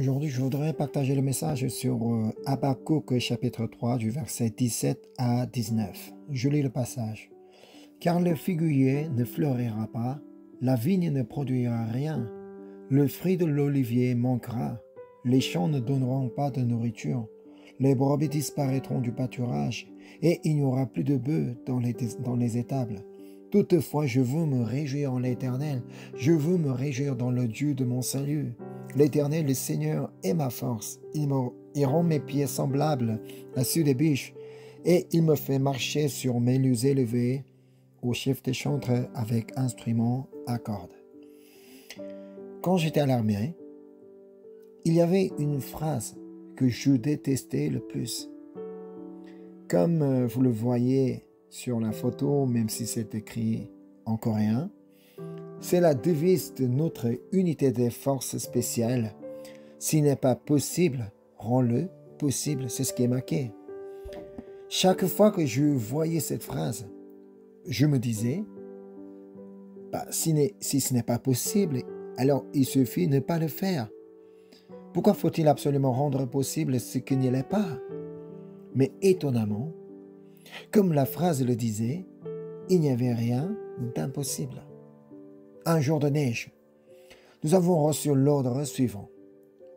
Aujourd'hui, je voudrais partager le message sur Habakkuk chapitre 3 du verset 17 à 19. Je lis le passage. Car le figuier ne fleurira pas, la vigne ne produira rien, le fruit de l'olivier manquera, les champs ne donneront pas de nourriture, les brebis disparaîtront du pâturage, et il n'y aura plus de bœufs dans les étables. Toutefois, je veux me réjouir en l'Éternel, je veux me réjouir dans le Dieu de mon salut. L'Éternel, le Seigneur, est ma force. Il rend mes pieds semblables à ceux des biches, et il me fait marcher sur mes lieux élevés, au chef des chantres avec instruments à cordes. Quand j'étais à l'armée, il y avait une phrase que je détestais le plus. Comme vous le voyez sur la photo, même si c'est écrit en coréen, c'est la devise de notre unité des forces spéciales. S'il n'est pas possible, rends-le possible. C'est ce qui est marqué. Chaque fois que je voyais cette phrase, je me disais, si ce n'est pas possible, alors il suffit de ne pas le faire. Pourquoi faut-il absolument rendre possible ce qui ne l'est pas? Mais étonnamment, comme la phrase le disait, il n'y avait rien d'impossible. Un jour de neige, nous avons reçu l'ordre suivant,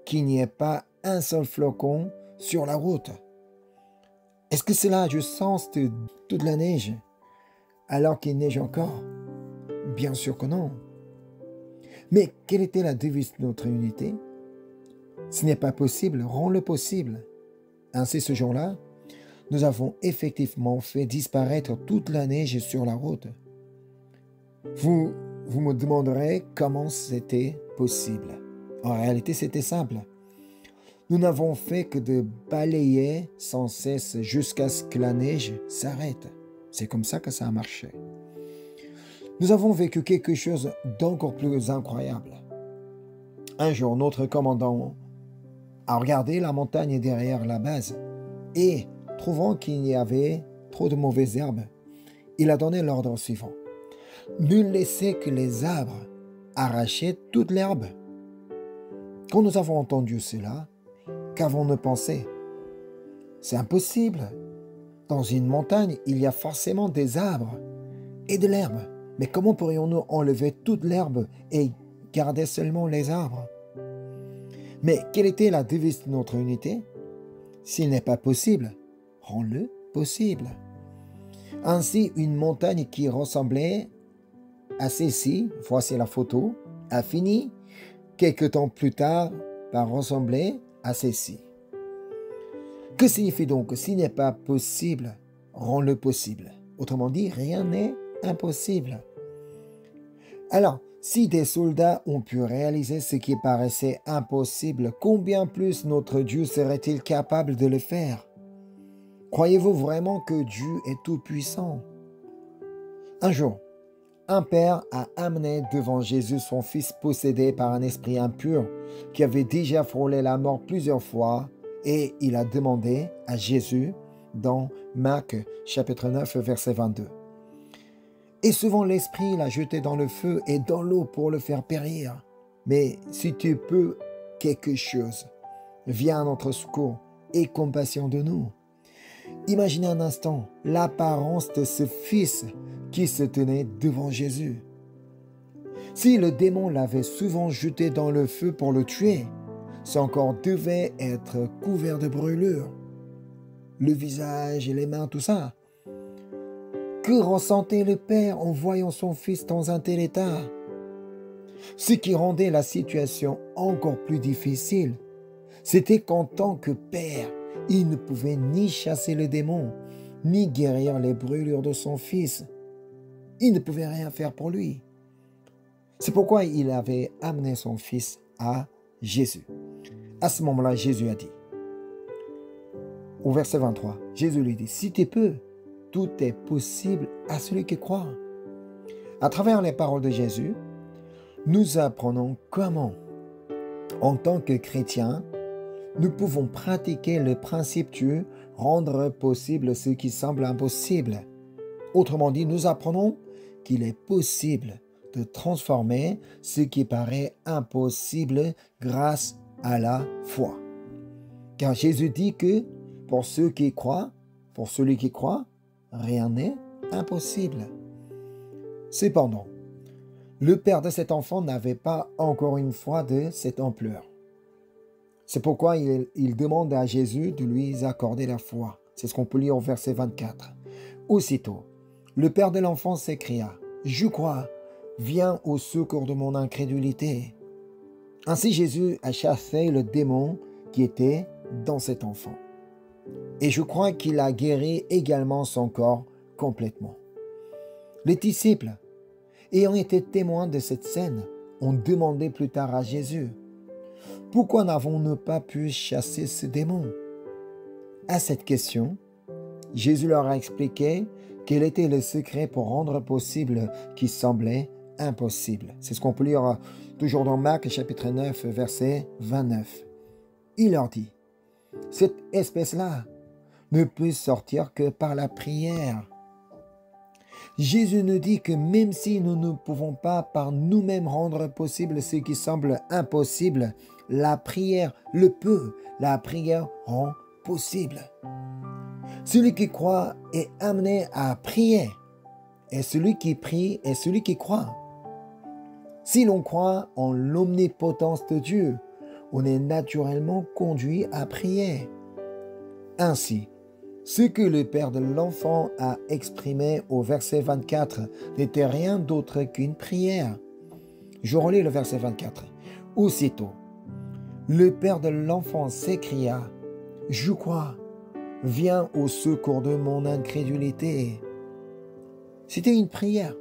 qu'il n'y ait pas un seul flocon sur la route. Est-ce que cela a du sens de toute la neige alors qu'il neige encore? Bien sûr que non. Mais quelle était la devise de notre unité? Ce n'est pas possible, rends-le possible. Ainsi, ce jour-là, nous avons effectivement fait disparaître toute la neige sur la route. Vous me demanderez comment c'était possible. En réalité, c'était simple. Nous n'avons fait que de balayer sans cesse jusqu'à ce que la neige s'arrête. C'est comme ça que ça a marché. Nous avons vécu quelque chose d'encore plus incroyable. Un jour, notre commandant a regardé la montagne derrière la base et, trouvant qu'il y avait trop de mauvaises herbes, il a donné l'ordre suivant. Ne laissez que les arbres arracher toute l'herbe. Quand nous avons entendu cela, qu'avons-nous pensé? C'est impossible. Dans une montagne, il y a forcément des arbres et de l'herbe. Mais comment pourrions-nous enlever toute l'herbe et garder seulement les arbres? Mais quelle était la devise de notre unité? S'il n'est pas possible, rends-le possible. Ainsi, une montagne qui ressemblait à celle-ci, voici la photo, a fini quelque temps plus tard par ressembler à celle-ci. Que signifie donc s'il n'est pas possible, rends-le possible? Autrement dit, rien n'est impossible. Alors, si des soldats ont pu réaliser ce qui paraissait impossible, combien plus notre Dieu serait-il capable de le faire? Croyez-vous vraiment que Dieu est tout-puissant? Un jour, un père a amené devant Jésus son fils possédé par un esprit impur qui avait déjà frôlé la mort plusieurs fois, et il a demandé à Jésus dans Marc chapitre 9 verset 22. Et souvent l'esprit l'a jeté dans le feu et dans l'eau pour le faire périr. Mais si tu peux quelque chose, viens à notre secours et compassion de nous. Imaginez un instant l'apparence de ce fils qui se tenait devant Jésus. Si le démon l'avait souvent jeté dans le feu pour le tuer, son corps devait être couvert de brûlures. Le visage et les mains, tout ça. Que ressentait le père en voyant son fils dans un tel état? Ce qui rendait la situation encore plus difficile, c'était qu'en tant que père, il ne pouvait ni chasser le démon, ni guérir les brûlures de son fils. Il ne pouvait rien faire pour lui. C'est pourquoi il avait amené son fils à Jésus. À ce moment-là, Jésus a dit, au verset 23, Jésus lui dit, « Si tu peux, tout est possible à celui qui croit. » À travers les paroles de Jésus, nous apprenons comment, en tant que chrétiens, nous pouvons pratiquer le principe Dieu, rendre possible ce qui semble impossible. Autrement dit, nous apprenons qu'il est possible de transformer ce qui paraît impossible grâce à la foi. Car Jésus dit que pour ceux qui croient, pour celui qui croit, rien n'est impossible. Cependant, le père de cet enfant n'avait pas encore une foi de cette ampleur. C'est pourquoi il demande à Jésus de lui accorder la foi. C'est ce qu'on peut lire au verset 24. Aussitôt, le père de l'enfant s'écria, « Je crois, viens au secours de mon incrédulité. » Ainsi Jésus a chassé le démon qui était dans cet enfant. Et je crois qu'il a guéri également son corps complètement. Les disciples, ayant été témoins de cette scène, ont demandé plus tard à Jésus, « Pourquoi n'avons-nous pas pu chasser ce démon ?» À cette question, Jésus leur a expliqué quel était le secret pour rendre possible qui semblait impossible. C'est ce qu'on peut lire toujours dans Marc chapitre 9, verset 29. Il leur dit, « Cette espèce-là ne peut sortir que par la prière. » Jésus nous dit que même si nous ne pouvons pas par nous-mêmes rendre possible ce qui semble impossible, la prière le peut. La prière rend possible. Celui qui croit est amené à prier, et celui qui prie est celui qui croit. Si l'on croit en l'omnipotence de Dieu, on est naturellement conduit à prier. Ainsi, ce que le père de l'enfant a exprimé au verset 24 n'était rien d'autre qu'une prière. Je relis le verset 24. Aussitôt, le père de l'enfant s'écria, « Je crois, viens au secours de mon incrédulité. » C'était une prière.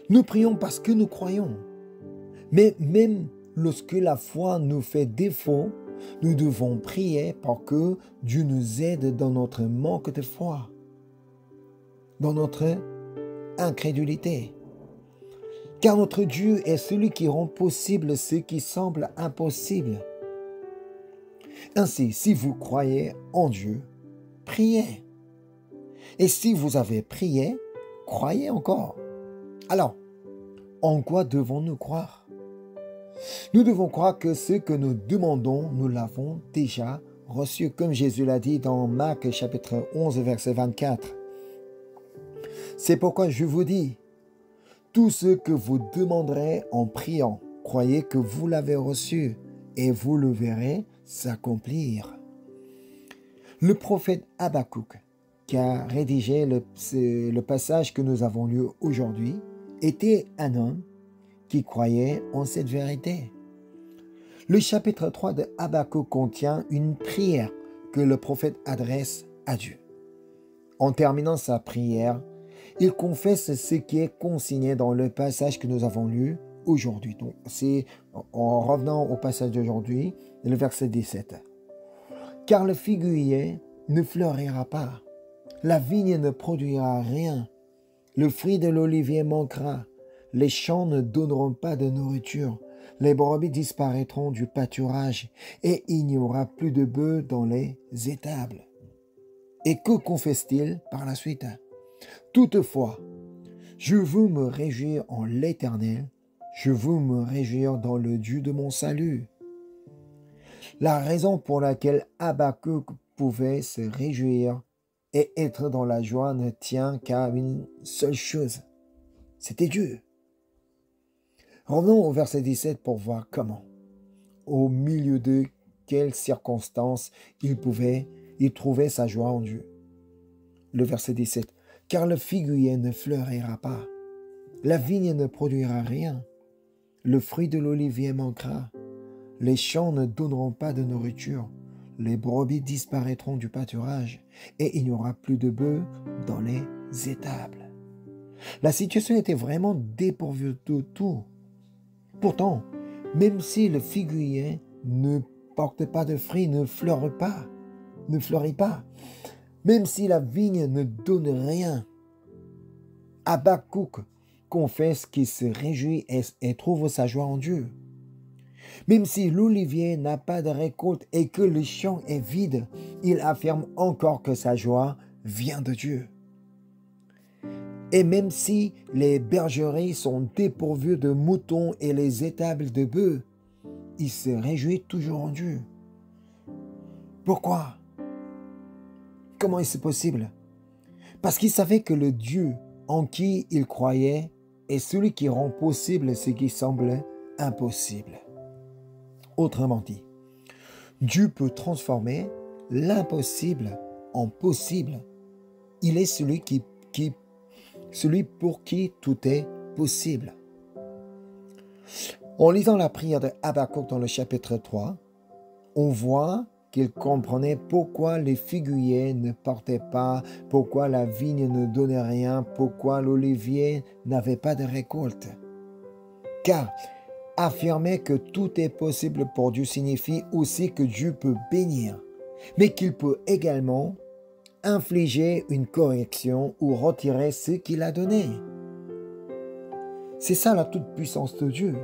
Nous prions parce que nous croyons. Mais même lorsque la foi nous fait défaut, nous devons prier pour que Dieu nous aide dans notre manque de foi, dans notre incrédulité. Car notre Dieu est celui qui rend possible ce qui semble impossible. Ainsi, si vous croyez en Dieu, priez. Et si vous avez prié, croyez encore. Alors, en quoi devons-nous croire? Nous devons croire que ce que nous demandons, nous l'avons déjà reçu, comme Jésus l'a dit dans Marc chapitre 11, verset 24. C'est pourquoi je vous dis, tout ce que vous demanderez en priant, croyez que vous l'avez reçu et vous le verrez s'accomplir. Le prophète Habakkuk, qui a rédigé le passage que nous avons lu aujourd'hui, était un homme qui croyait en cette vérité. Le chapitre 3 de Habakkuk contient une prière que le prophète adresse à Dieu. En terminant sa prière, il confesse ce qui est consigné dans le passage que nous avons lu aujourd'hui. Donc, c'est en revenant au passage d'aujourd'hui, le verset 17. « Car le figuier ne fleurira pas, la vigne ne produira rien, le fruit de l'olivier manquera, les champs ne donneront pas de nourriture, les brebis disparaîtront du pâturage et il n'y aura plus de bœufs dans les étables. » Et que confesse-t-il par la suite? « Toutefois, je veux me réjouir en l'Éternel, je veux me réjouir dans le Dieu de mon salut. » La raison pour laquelle Habakkuk pouvait se réjouir et être dans la joie ne tient qu'à une seule chose, c'était Dieu. Revenons au verset 17 pour voir comment, au milieu de quelles circonstances il trouvait sa joie en Dieu. Le verset 17, « Car le figuier ne fleurira pas, la vigne ne produira rien, le fruit de l'olivier manquera, les champs ne donneront pas de nourriture, les brebis disparaîtront du pâturage et il n'y aura plus de bœufs dans les étables. » La situation était vraiment dépourvue de tout. Pourtant, même si le figuier ne porte pas de fruits, ne fleurit pas, même si la vigne ne donne rien, Habakkuk confesse qu'il se réjouit et trouve sa joie en Dieu. Même si l'olivier n'a pas de récolte et que le champ est vide, il affirme encore que sa joie vient de Dieu. Et même si les bergeries sont dépourvues de moutons et les étables de bœufs, il se réjouit toujours en Dieu. Pourquoi? Comment est-ce possible? Parce qu'il savait que le Dieu en qui il croyait est celui qui rend possible ce qui semble impossible. Autrement dit, Dieu peut transformer l'impossible en possible. Il est celui celui pour qui tout est possible. En lisant la prière de Habakkuk dans le chapitre 3, on voit qu'il comprenait pourquoi les figuiers ne portaient pas, pourquoi la vigne ne donnait rien, pourquoi l'olivier n'avait pas de récolte. Car affirmer que tout est possible pour Dieu signifie aussi que Dieu peut bénir, mais qu'il peut également infliger une correction ou retirer ce qu'il a donné. C'est ça la toute-puissance de Dieu.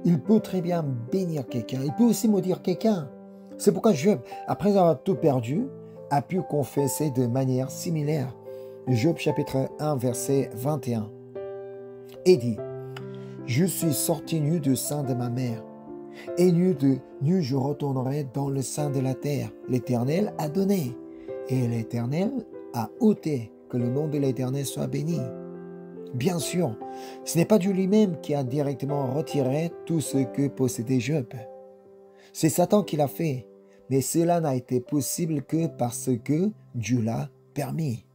Il peut très bien bénir quelqu'un, il peut aussi maudire quelqu'un. C'est pourquoi Job, après avoir tout perdu, a pu confesser de manière similaire. Job chapitre 1 verset 21. Et dit, « Je suis sorti nu du sein de ma mère, et nu je retournerai dans le sein de la terre. L'Éternel a donné, et l'Éternel a ôté, que le nom de l'Éternel soit béni. » Bien sûr, ce n'est pas Dieu lui-même qui a directement retiré tout ce que possédait Job. C'est Satan qui l'a fait, mais cela n'a été possible que parce que Dieu l'a permis.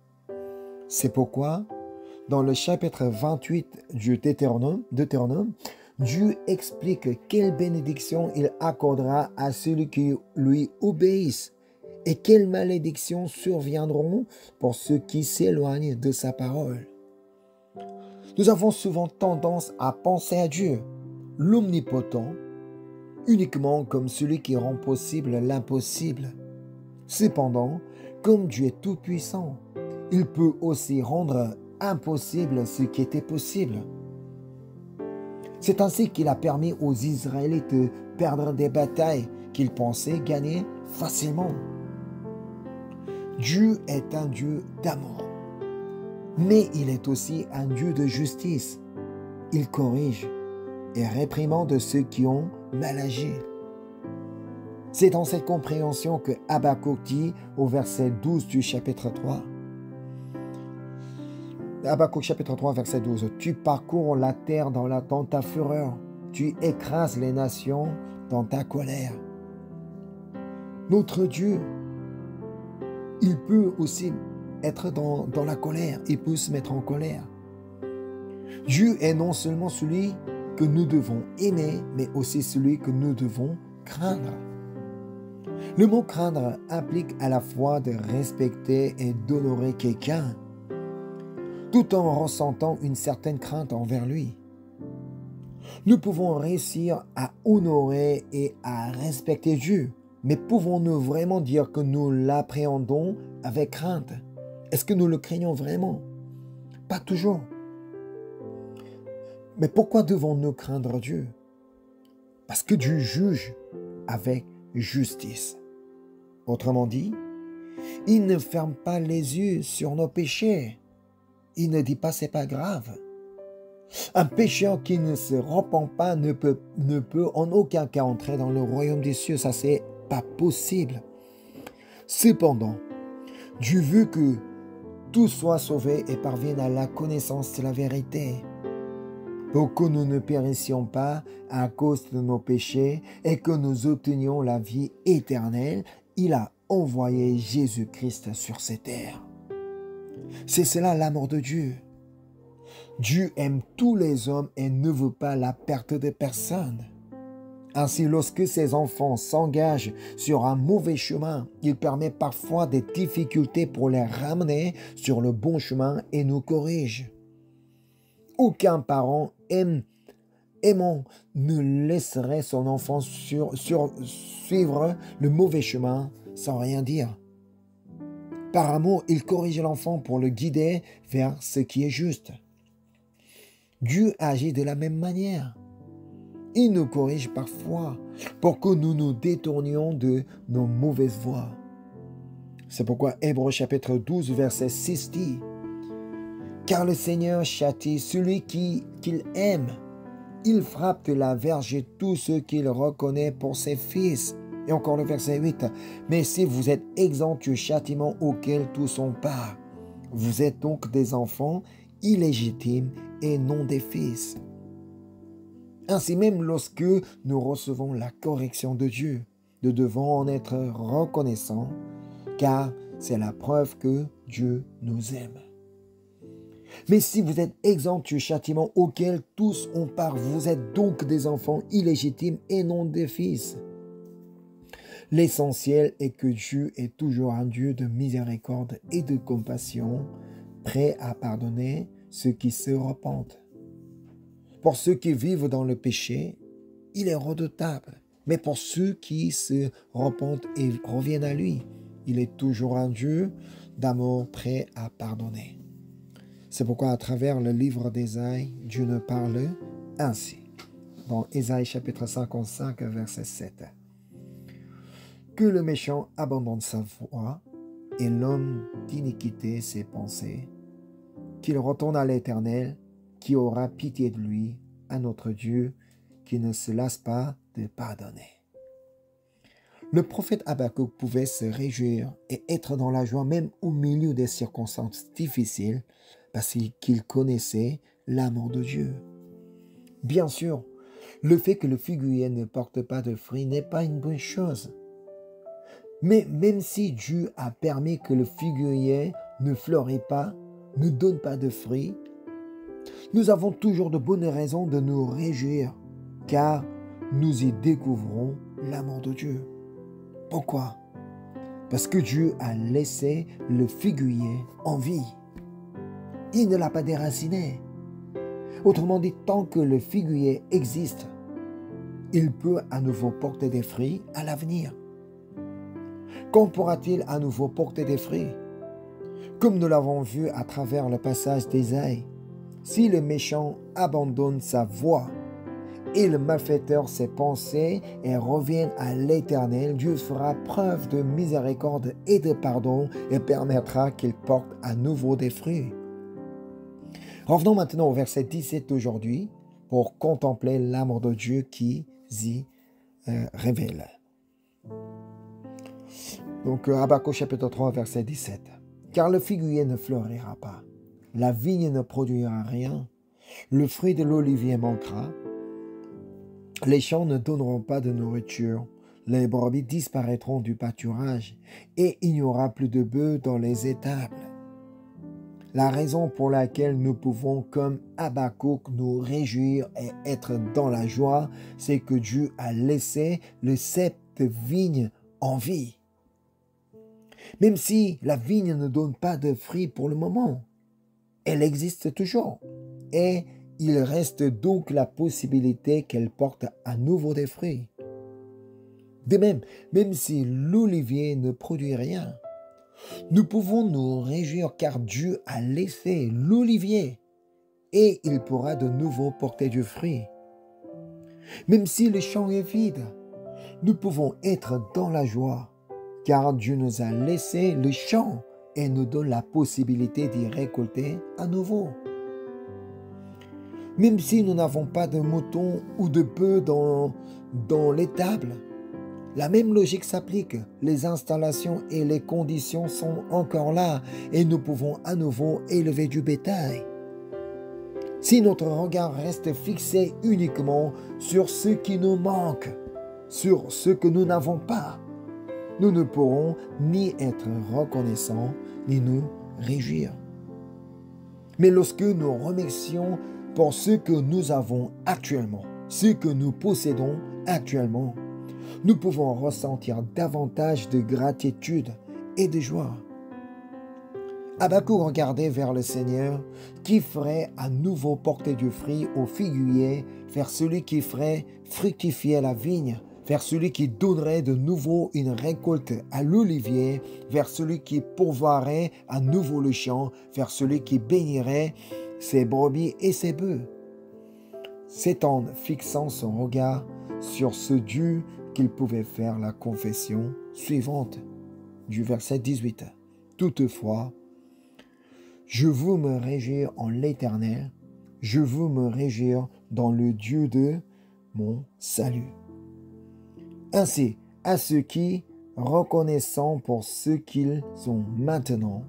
C'est pourquoi, dans le chapitre 28 du Deutéronome, Dieu explique quelle bénédiction il accordera à celui qui lui obéissent et quelles malédictions surviendront pour ceux qui s'éloignent de sa parole. Nous avons souvent tendance à penser à Dieu, l'omnipotent, uniquement comme celui qui rend possible l'impossible. Cependant, comme Dieu est tout-puissant, il peut aussi rendre impossible ce qui était possible. C'est ainsi qu'il a permis aux Israélites de perdre des batailles qu'ils pensaient gagner facilement. Dieu est un Dieu d'amour, mais il est aussi un Dieu de justice. Il corrige et réprimande ceux qui ont mal agi. C'est dans cette compréhension que Habakkuk dit au verset 12 du chapitre 3. Habakkuk chapitre 3 verset 12. « Tu parcours la terre dans ta fureur, tu écrases les nations dans ta colère. » Notre Dieu, il peut aussi être dans la colère, il peut se mettre en colère. Dieu est non seulement celui que nous devons aimer, mais aussi celui que nous devons craindre. Le mot craindre implique à la fois de respecter et d'honorer quelqu'un, tout en ressentant une certaine crainte envers lui. Nous pouvons réussir à honorer et à respecter Dieu, mais pouvons-nous vraiment dire que nous l'appréhendons avec crainte? Est-ce que nous le craignons vraiment? Pas toujours. Mais pourquoi devons-nous craindre Dieu? Parce que Dieu juge avec justice. Autrement dit, il ne ferme pas les yeux sur nos péchés. Il ne dit pas c'est pas grave. Un pécheur qui ne se repent pas ne peut en aucun cas entrer dans le royaume des cieux. Ça, c'est pas possible. Cependant, Dieu veut que tous soient sauvés et parviennent à la connaissance de la vérité, pour que nous ne périssions pas à cause de nos péchés et que nous obtenions la vie éternelle. Il a envoyé Jésus-Christ sur cette terre. C'est cela l'amour de Dieu. Dieu aime tous les hommes et ne veut pas la perte de personne. Ainsi, lorsque ses enfants s'engagent sur un mauvais chemin, il permet parfois des difficultés pour les ramener sur le bon chemin et nous corrige. Aucun parent aimant ne laisserait son enfant suivre le mauvais chemin sans rien dire. Par amour, il corrige l'enfant pour le guider vers ce qui est juste. Dieu agit de la même manière. Il nous corrige parfois pour que nous nous détournions de nos mauvaises voies. C'est pourquoi Hébreux chapitre 12 verset 6 dit « Car le Seigneur châtie celui qu'il aime Il frappe de la verge tous ceux qu'il reconnaît pour ses fils. Et encore le verset 8. Mais si vous êtes exempts du châtiment auquel tous ont part, vous êtes donc des enfants illégitimes et non des fils. Ainsi même lorsque nous recevons la correction de Dieu, nous devons en être reconnaissants, car c'est la preuve que Dieu nous aime. Mais si vous êtes exempts du châtiment auquel tous ont part, vous êtes donc des enfants illégitimes et non des fils. L'essentiel est que Dieu est toujours un Dieu de miséricorde et de compassion, prêt à pardonner ceux qui se repentent. Pour ceux qui vivent dans le péché, il est redoutable. Mais pour ceux qui se repentent et reviennent à lui, il est toujours un Dieu d'amour prêt à pardonner. C'est pourquoi à travers le livre d'Ésaïe, Dieu nous parle ainsi. Dans Ésaïe chapitre 55, verset 7. Que le méchant abandonne sa voie et l'homme d'iniquité ses pensées, qu'il retourne à l'Éternel, qui aura pitié de lui, à notre Dieu, qui ne se lasse pas de pardonner. Le prophète Habakkuk pouvait se réjouir et être dans la joie même au milieu des circonstances difficiles parce qu'il connaissait l'amour de Dieu. Bien sûr, le fait que le figuier ne porte pas de fruits n'est pas une bonne chose. Mais même si Dieu a permis que le figuier ne fleurit pas, ne donne pas de fruits, nous avons toujours de bonnes raisons de nous réjouir, car nous y découvrons l'amour de Dieu. Pourquoi? Parce que Dieu a laissé le figuier en vie. Il ne l'a pas déraciné. Autrement dit, tant que le figuier existe, il peut à nouveau porter des fruits à l'avenir. Quand pourra-t-il à nouveau porter des fruits? Comme nous l'avons vu à travers le passage d'Ésaïe, si le méchant abandonne sa voie et le malfaiteur ses pensées et reviennent à l'Éternel, Dieu fera preuve de miséricorde et de pardon et permettra qu'il porte à nouveau des fruits. Revenons maintenant au verset 17 d'aujourd'hui pour contempler l'amour de Dieu qui y révèle. Donc Habakkuk chapitre 3 verset 17. Car le figuier ne fleurira pas, la vigne ne produira rien, le fruit de l'olivier manquera, les champs ne donneront pas de nourriture, les brebis disparaîtront du pâturage et il n'y aura plus de bœufs dans les étables. La raison pour laquelle nous pouvons, comme Habakkuk, nous réjouir et être dans la joie, c'est que Dieu a laissé le cep de vigne en vie. Même si la vigne ne donne pas de fruits pour le moment, elle existe toujours. Et il reste donc la possibilité qu'elle porte à nouveau des fruits. De même, même si l'olivier ne produit rien, nous pouvons nous réjouir car Dieu a laissé l'olivier et il pourra de nouveau porter du fruit. Même si le champ est vide, nous pouvons être dans la joie car Dieu nous a laissé le champ et nous donne la possibilité d'y récolter à nouveau. Même si nous n'avons pas de moutons ou de bœufs dans l'étable, la même logique s'applique. Les installations et les conditions sont encore là et nous pouvons à nouveau élever du bétail. Si notre regard reste fixé uniquement sur ce qui nous manque, sur ce que nous n'avons pas, nous ne pourrons ni être reconnaissants, ni nous réjouir. Mais lorsque nous remercions pour ce que nous avons actuellement, ce que nous possédons actuellement, nous pouvons ressentir davantage de gratitude et de joie. Habakkuk regardait vers le Seigneur qui ferait à nouveau porter du fruit au figuier, vers celui qui ferait fructifier la vigne, vers celui qui donnerait de nouveau une récolte à l'olivier, vers celui qui pourvoirait à nouveau le champ, vers celui qui bénirait ses brebis et ses bœufs. C'est en fixant son regard sur ce Dieu qu'il pouvait faire la confession suivante du verset 18. Toutefois, je veux me réjouir en l'Éternel, Je veux me réjouir dans le Dieu de mon salut. Ainsi, à ceux qui, reconnaissant pour ce qu'ils ont maintenant,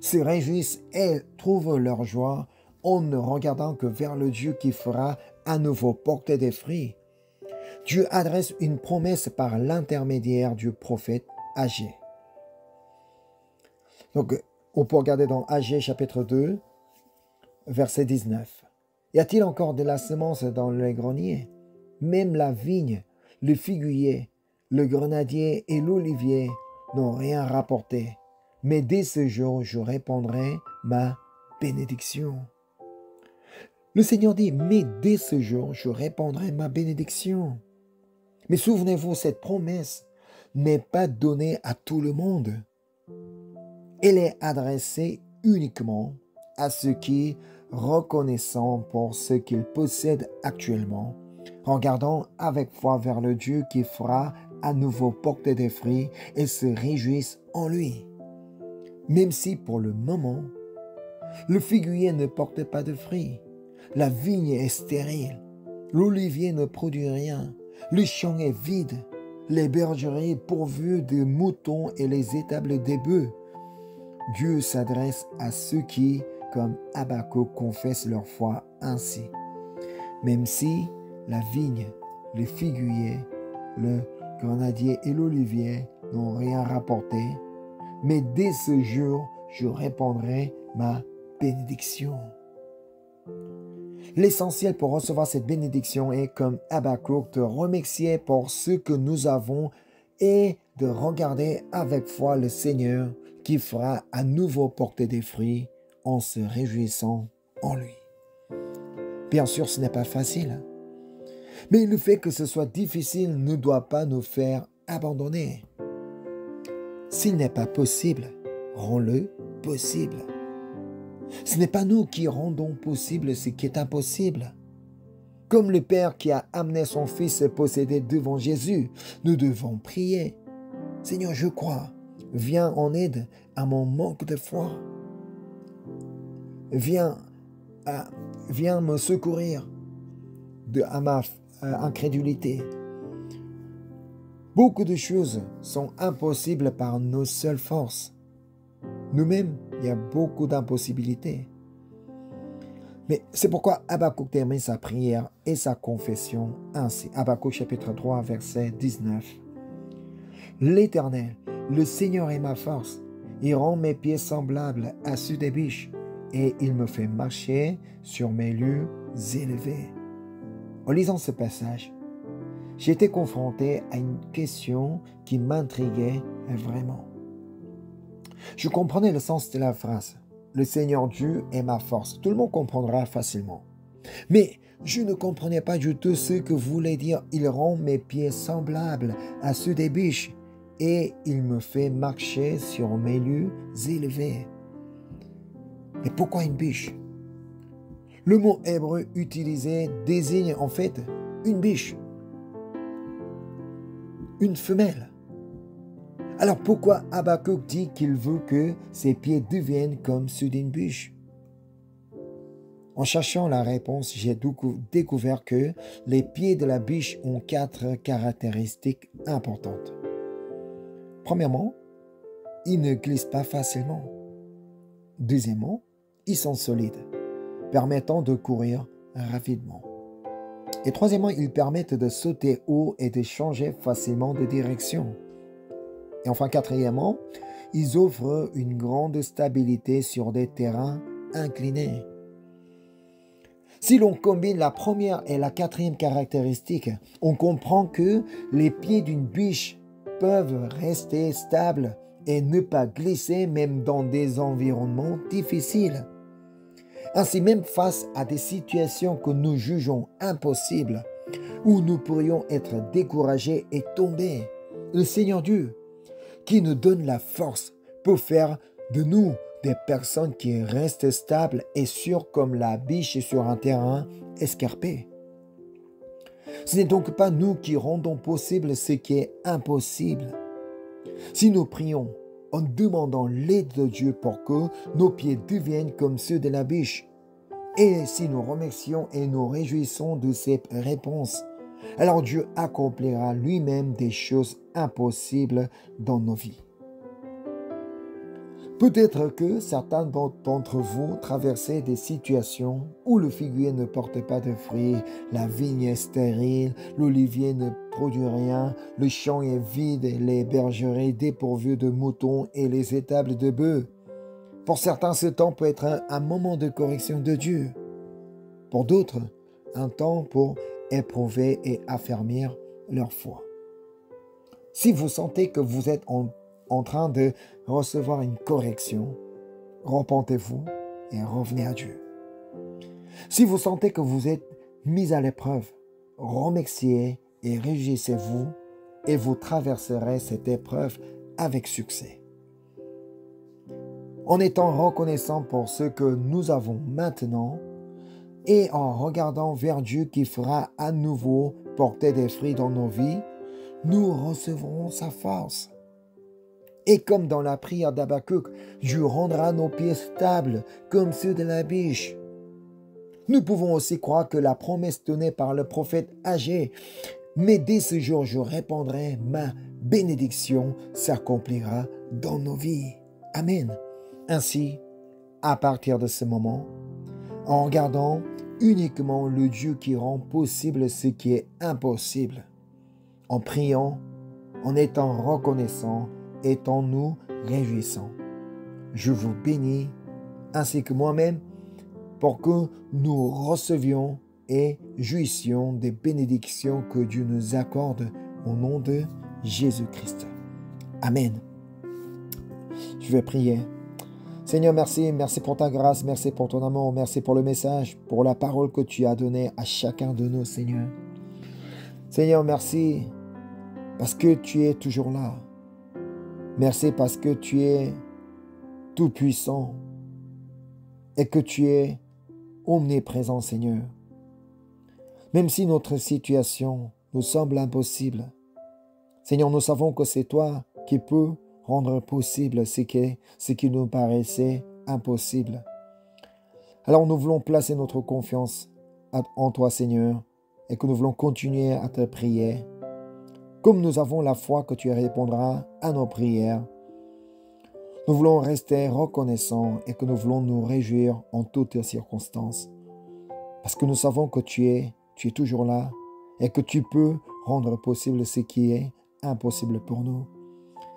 se réjouissent et trouvent leur joie en ne regardant que vers le Dieu qui fera à nouveau porter des fruits. Dieu adresse une promesse par l'intermédiaire du prophète Agé. Donc, on peut regarder dans Agé chapitre 2, verset 19. Y a-t-il encore de la semence dans les greniers? Même la vigne, le figuier, le grenadier et l'olivier n'ont rien rapporté. Mais dès ce jour, je répandrai ma bénédiction. Le Seigneur dit, mais dès ce jour, je répandrai ma bénédiction. Mais souvenez-vous, cette promesse n'est pas donnée à tout le monde. Elle est adressée uniquement à ceux qui, reconnaissant pour ce qu'ils possèdent actuellement, regardant avec foi vers le Dieu qui fera à nouveau porter des fruits et se réjouissent en lui. Même si pour le moment, le figuier ne porte pas de fruits, la vigne est stérile, l'olivier ne produit rien, le champ est vide, les bergeries pourvues de moutons et les étables des bœufs. Dieu s'adresse à ceux qui, comme Habakkuk, confessent leur foi ainsi. Même si la vigne, le figuier, le grenadier et l'olivier n'ont rien rapporté, mais dès ce jour, je répandrai ma bénédiction. L'essentiel pour recevoir cette bénédiction est, comme Habakkuk, de remercier pour ce que nous avons et de regarder avec foi le Seigneur qui fera à nouveau porter des fruits en se réjouissant en lui. Bien sûr, ce n'est pas facile, mais le fait que ce soit difficile ne doit pas nous faire abandonner. S'il n'est pas possible, rends-le possible. Ce n'est pas nous qui rendons possible ce qui est impossible. Comme le Père qui a amené son Fils possédé devant Jésus, nous devons prier. Seigneur, je crois, viens en aide à mon manque de foi. Viens me secourir à ma incrédulité. Beaucoup de choses sont impossibles par nos seules forces. Nous-mêmes, il y a beaucoup d'impossibilités. Mais c'est pourquoi Habakkuk termine sa prière et sa confession ainsi. Habakkuk chapitre 3, verset 19. L'Éternel, le Seigneur est ma force. Il rend mes pieds semblables à ceux des biches et il me fait marcher sur mes lieux élevés. En lisant ce passage, j'ai été confronté à une question qui m'intriguait vraiment. Je comprenais le sens de la phrase. Le Seigneur Dieu est ma force. Tout le monde comprendra facilement. Mais je ne comprenais pas du tout ce que voulait dire « Il rend mes pieds semblables à ceux des biches et il me fait marcher sur mes lieux élevés. » Mais pourquoi une biche? Le mot hébreu utilisé désigne en fait une biche, une femelle. Alors pourquoi Habakkuk dit qu'il veut que ses pieds deviennent comme ceux d'une biche? En cherchant la réponse, j'ai découvert que les pieds de la biche ont 4 caractéristiques importantes. Premièrement, ils ne glissent pas facilement. Deuxièmement, ils sont solides, permettant de courir rapidement. Et troisièmement, ils permettent de sauter haut et de changer facilement de direction. Et enfin, quatrièmement, ils offrent une grande stabilité sur des terrains inclinés. Si l'on combine la première et la quatrième caractéristique, on comprend que les pieds d'une biche peuvent rester stables et ne pas glisser même dans des environnements difficiles. Ainsi, même face à des situations que nous jugeons impossibles, où nous pourrions être découragés et tomber, le Seigneur Dieu, qui nous donne la force pour faire de nous des personnes qui restent stables et sûres comme la biche sur un terrain escarpé. Ce n'est donc pas nous qui rendons possible ce qui est impossible. Si nous prions en demandant l'aide de Dieu pour que nos pieds deviennent comme ceux de la biche, Et si nous remercions et nous réjouissons de ces réponses, alors Dieu accomplira lui-même des choses impossibles dans nos vies. Peut-être que certains d'entre vous traversaient des situations où le figuier ne porte pas de fruits, la vigne est stérile, l'olivier ne produit rien, le champ est vide et les bergeries dépourvues de moutons et les étables de bœufs. Pour certains, ce temps peut être un moment de correction de Dieu. Pour d'autres, un temps pour éprouver et affermir leur foi. Si vous sentez que vous êtes en train de recevoir une correction, repentez-vous et revenez à Dieu. Si vous sentez que vous êtes mis à l'épreuve, remerciez et réjouissez-vous et vous traverserez cette épreuve avec succès. En étant reconnaissant pour ce que nous avons maintenant et en regardant vers Dieu qui fera à nouveau porter des fruits dans nos vies, nous recevrons sa force. Et comme dans la prière d'Habakkuk, Dieu rendra nos pieds stables comme ceux de la biche. Nous pouvons aussi croire que la promesse donnée par le prophète Agé, mais dès ce jour je répandrai ma bénédiction, s'accomplira dans nos vies. Amen. Ainsi, à partir de ce moment, en regardant uniquement le Dieu qui rend possible ce qui est impossible, en priant, en étant reconnaissant, étant-nous réjouissants. Je vous bénis, ainsi que moi-même, pour que nous recevions et jouissions des bénédictions que Dieu nous accorde au nom de Jésus-Christ. Amen. Je vais prier. Seigneur, merci pour ta grâce, merci pour ton amour, merci pour le message, pour la parole que tu as donnée à chacun de nous, Seigneur. Seigneur, merci parce que tu es toujours là. Merci parce que tu es tout puissant et que tu es omniprésent, Seigneur. Même si notre situation nous semble impossible, Seigneur, nous savons que c'est toi qui peux rendre possible ce qui nous paraissait impossible. Alors nous voulons placer notre confiance en toi, Seigneur, et que nous voulons continuer à te prier. Comme nous avons la foi que tu répondras à nos prières, nous voulons rester reconnaissants et que nous voulons nous réjouir en toutes circonstances. Parce que nous savons que tu es toujours là et que tu peux rendre possible ce qui est impossible pour nous.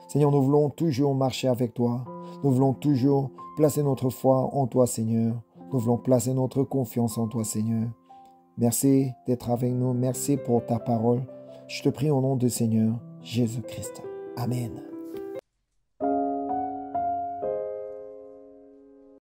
Seigneur, nous voulons toujours marcher avec toi. Nous voulons toujours placer notre foi en toi, Seigneur. Nous voulons placer notre confiance en toi, Seigneur. Merci d'être avec nous. Merci pour ta parole. Je te prie au nom du Seigneur Jésus-Christ. Amen.